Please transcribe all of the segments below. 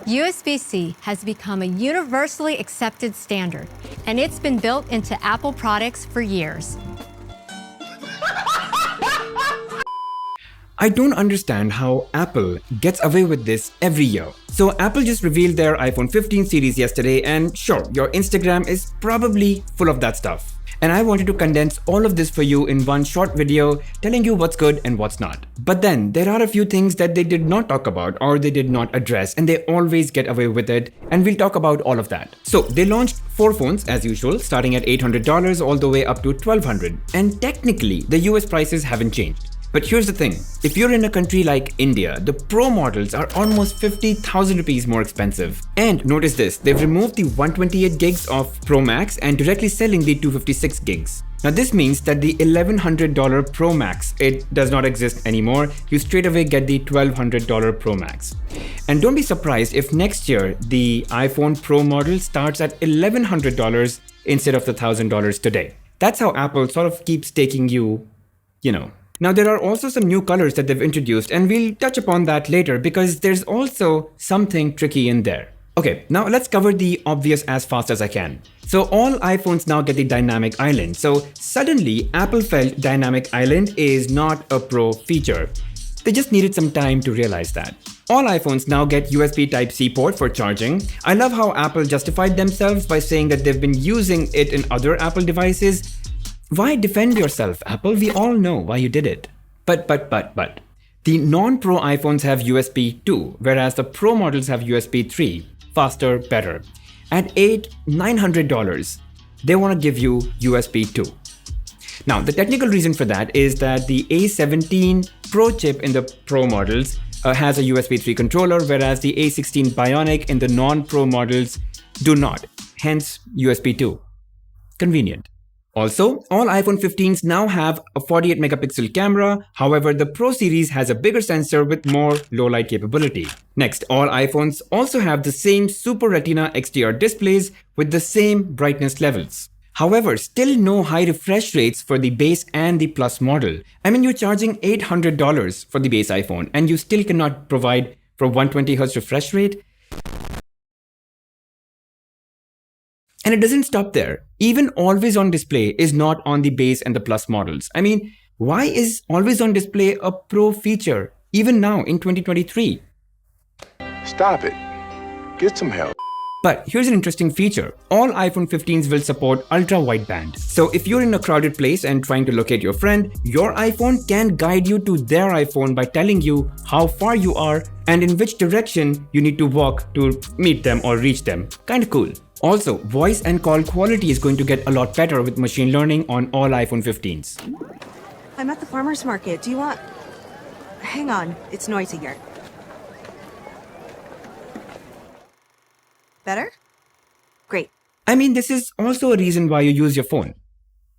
USB-C has become a universally accepted standard, and it's been built into Apple products for years. I don't understand how Apple gets away with this every year. So Apple just revealed their iPhone 15 series yesterday, and sure, your Instagram is probably full of that stuff. And I wanted to condense all of this for you in one short video telling you what's good and what's not. But then there are a few things that they did not talk about or they did not address, and they always get away with it, and we'll talk about all of that. So they launched 4 phones as usual, starting at $800 all the way up to $1,200. And technically the US prices haven't changed. But here's the thing, if you're in a country like India, the Pro models are almost 50,000 rupees more expensive. And notice this, they've removed the 128 gigs of Pro Max and directly selling the 256 gigs. Now this means that the $1,100 Pro Max, it does not exist anymore. You straight away get the $1,200 Pro Max. And don't be surprised if next year the iPhone Pro model starts at $1,100 instead of the $1,000 today. That's how Apple sort of keeps taking you know. Now there are also some new colors that they've introduced, and we'll touch upon that later because there's also something tricky in there. Okay, now let's cover the obvious as fast as I can. So all iPhones now get the Dynamic Island. So suddenly Apple felt Dynamic Island is not a Pro feature. They just needed some time to realize that. All iPhones now get USB Type-C port for charging. I love how Apple justified themselves by saying that they've been using it in other Apple devices. Why defend yourself, Apple? We all know why you did it. But. The non-Pro iPhones have USB 2, whereas the Pro models have USB 3. Faster, better. At $900, they want to give you USB 2. Now, the technical reason for that is that the A17 Pro chip in the Pro models has a USB 3 controller, whereas the A16 Bionic in the non-Pro models do not. Hence, USB 2. Convenient. Also, all iPhone 15s now have a 48 megapixel camera. However, the Pro series has a bigger sensor with more low light capability. Next, all iPhones also have the same Super Retina XDR displays with the same brightness levels. However, still no high refresh rates for the base and the Plus model. I mean, you're charging $800 for the base iPhone and you still cannot provide for 120Hz refresh rate. And it doesn't stop there. Even always on display is not on the base and the Plus models. I mean, why is always on display a Pro feature even now in 2023? Stop it. Get some help. But here's an interesting feature. All iPhone 15s will support ultra wideband. So if you're in a crowded place and trying to locate your friend, your iPhone can guide you to their iPhone by telling you how far you are and in which direction you need to walk to meet them or reach them. Kind of cool. Also, voice and call quality is going to get a lot better with machine learning on all iPhone 15s. I'm at the farmer's market. Do you want... Hang on, it's noisy here. Better? Great. I mean, this is also a reason why you use your phone,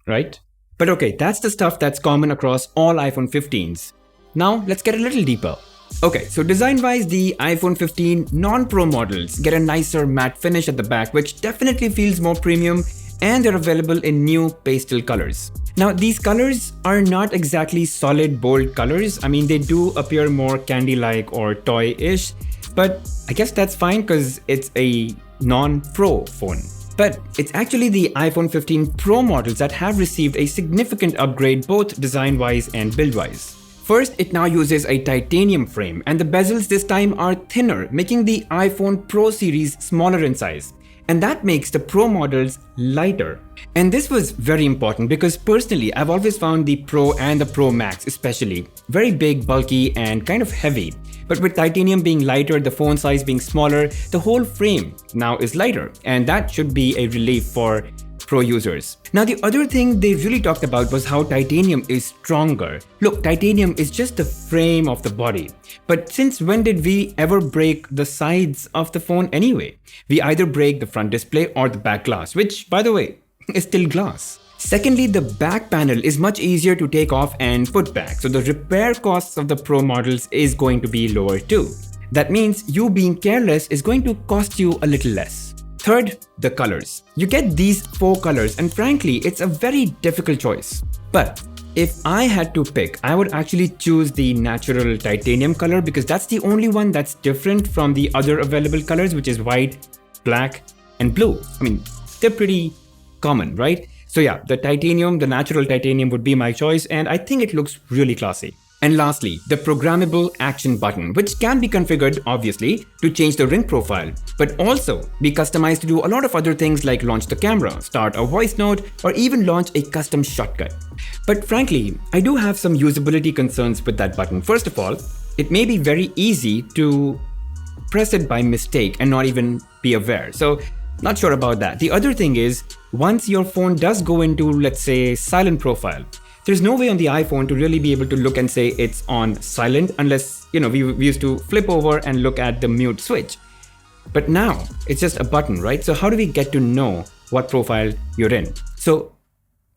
right? But okay, that's the stuff that's common across all iPhone 15s. Now, let's get a little deeper. Okay, so design-wise, the iPhone 15 non-Pro models get a nicer matte finish at the back, which definitely feels more premium, and they're available in new pastel colors. Now, these colors are not exactly solid, bold colors. I mean, they do appear more candy-like or toy-ish, but I guess that's fine because it's a non-Pro phone. But it's actually the iPhone 15 Pro models that have received a significant upgrade both design-wise and build-wise. First, it now uses a titanium frame, and the bezels this time are thinner, making the iPhone Pro series smaller in size. And that makes the Pro models lighter. And this was very important because personally, I've always found the Pro and the Pro Max especially very big, bulky, and kind of heavy. But with titanium being lighter, the phone size being smaller, the whole frame now is lighter, and that should be a relief for Pro users. Now, the other thing they really talked about was how titanium is stronger. Look, titanium is just the frame of the body. But since when did we ever break the sides of the phone anyway? We either break the front display or the back glass, which, by the way, is still glass. Secondly, the back panel is much easier to take off and put back, so the repair costs of the Pro models is going to be lower too. That means you being careless is going to cost you a little less. Third, the colors. You get these 4 colors, and frankly, it's a very difficult choice. But if I had to pick, I would actually choose the natural titanium color because that's the only one that's different from the other available colors, which is white, black, and blue. I mean, they're pretty common, right? So yeah, the natural titanium would be my choice, and I think it looks really classy. And lastly, the programmable action button, which can be configured, obviously, to change the ring profile, but also be customized to do a lot of other things like launch the camera, start a voice note, or even launch a custom shortcut. But frankly, I do have some usability concerns with that button. First of all, it may be very easy to press it by mistake and not even be aware. So, not sure about that. The other thing is, once your phone does go into, let's say, silent profile, there's no way on the iPhone to really be able to look and say it's on silent unless, we used to flip over and look at the mute switch. But now it's just a button, right? So how do we get to know what profile you're in? So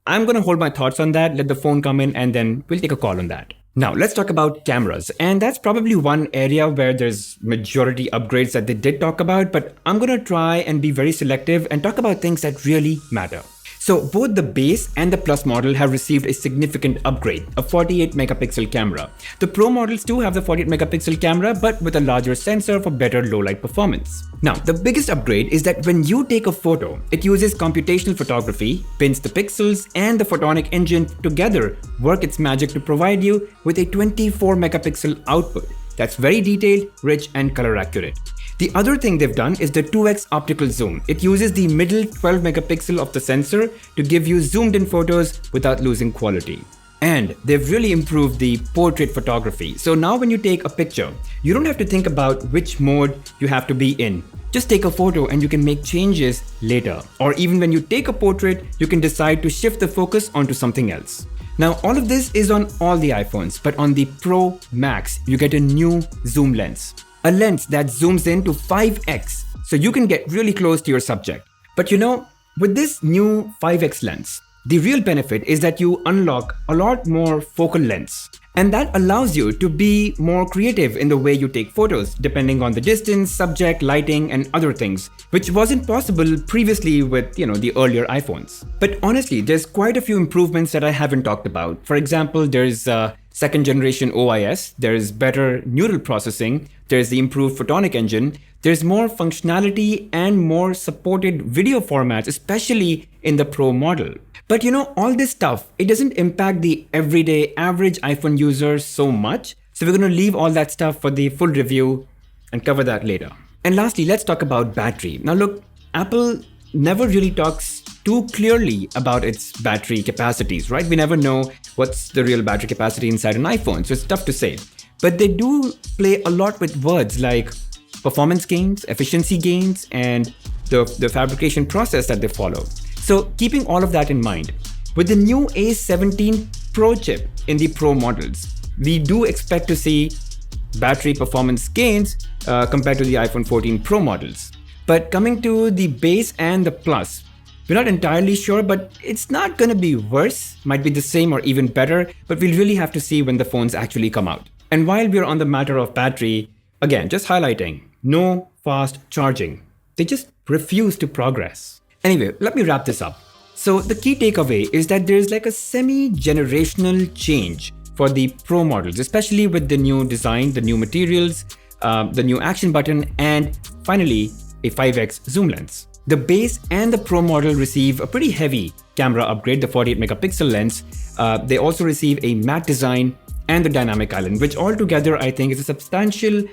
I'm going to hold my thoughts on that, let the phone come in, and then we'll take a call on that. Now let's talk about cameras. And that's probably one area where there's majority upgrades that they did talk about, but I'm going to try and be very selective and talk about things that really matter. So both the base and the Plus model have received a significant upgrade, a 48 megapixel camera. The Pro models too have the 48 megapixel camera, but with a larger sensor for better low light performance. Now, the biggest upgrade is that when you take a photo, it uses computational photography, pins the pixels, and the photonic engine together work its magic to provide you with a 24 megapixel output that's very detailed, rich, and color accurate. The other thing they've done is the 2x optical zoom. It uses the middle 12 megapixel of the sensor to give you zoomed in photos without losing quality. And they've really improved the portrait photography. So now when you take a picture, you don't have to think about which mode you have to be in. Just take a photo and you can make changes later. Or even when you take a portrait, you can decide to shift the focus onto something else. Now, all of this is on all the iPhones, but on the Pro Max, you get a new zoom lens. A lens that zooms in to 5x, so you can get really close to your subject. But with this new 5x lens, the real benefit is that you unlock a lot more focal lengths. And that allows you to be more creative in the way you take photos, depending on the distance, subject, lighting, and other things, which wasn't possible previously with, the earlier iPhones. But honestly, there's quite a few improvements that I haven't talked about. For example, there's second generation OIS, there's better neural processing, there's the improved photonic engine, there's more functionality and more supported video formats, especially in the Pro model. But all this stuff, it doesn't impact the everyday average iPhone user so much. So we're going to leave all that stuff for the full review and cover that later. And lastly, let's talk about battery. Now look, Apple never really talks too clearly about its battery capacities, right? We never know what's the real battery capacity inside an iPhone, so it's tough to say. But they do play a lot with words like performance gains, efficiency gains, and the fabrication process that they follow. So keeping all of that in mind, with the new A17 Pro chip in the Pro models, we do expect to see battery performance gains compared to the iPhone 14 Pro models. But coming to the base and the Plus, we're not entirely sure, but it's not going to be worse, might be the same or even better, but we'll really have to see when the phones actually come out. And while we're on the matter of battery, again, just highlighting, no fast charging. They just refuse to progress. Anyway, let me wrap this up. So the key takeaway is that there's like a semi-generational change for the Pro models, especially with the new design, the new materials, the new action button, and finally, a 5x zoom lens. The base and the Pro model receive a pretty heavy camera upgrade, the 48 megapixel lens. They also receive a matte design and the dynamic island, which altogether I think is a substantial,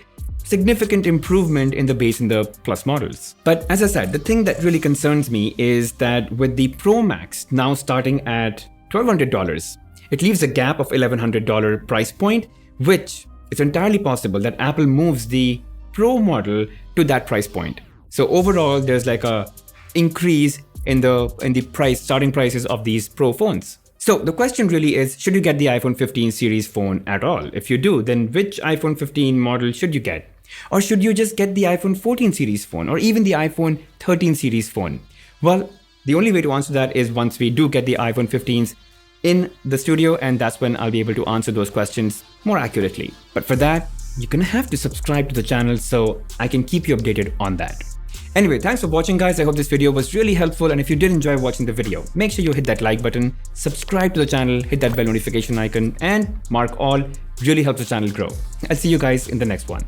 significant improvement in the base and the Plus models. But as I said, the thing that really concerns me is that with the Pro Max now starting at $1,200, it leaves a gap of $1,100 price point, which it's entirely possible that Apple moves the Pro model to that price point. So overall, there's like a increase in the price, starting prices of these Pro phones. So the question really is, should you get the iPhone 15 series phone at all? If you do, then which iPhone 15 model should you get? Or should you just get the iPhone 14 series phone or even the iPhone 13 series phone? Well, the only way to answer that is once we do get the iPhone 15s in the studio, and that's when I'll be able to answer those questions more accurately. But for that, you're gonna have to subscribe to the channel so I can keep you updated on that. Anyway, thanks for watching guys. I hope this video was really helpful, and if you did enjoy watching the video, make sure you hit that like button, subscribe to the channel, hit that bell notification icon, and mark all. Really helps the channel grow. I'll see you guys in the next one.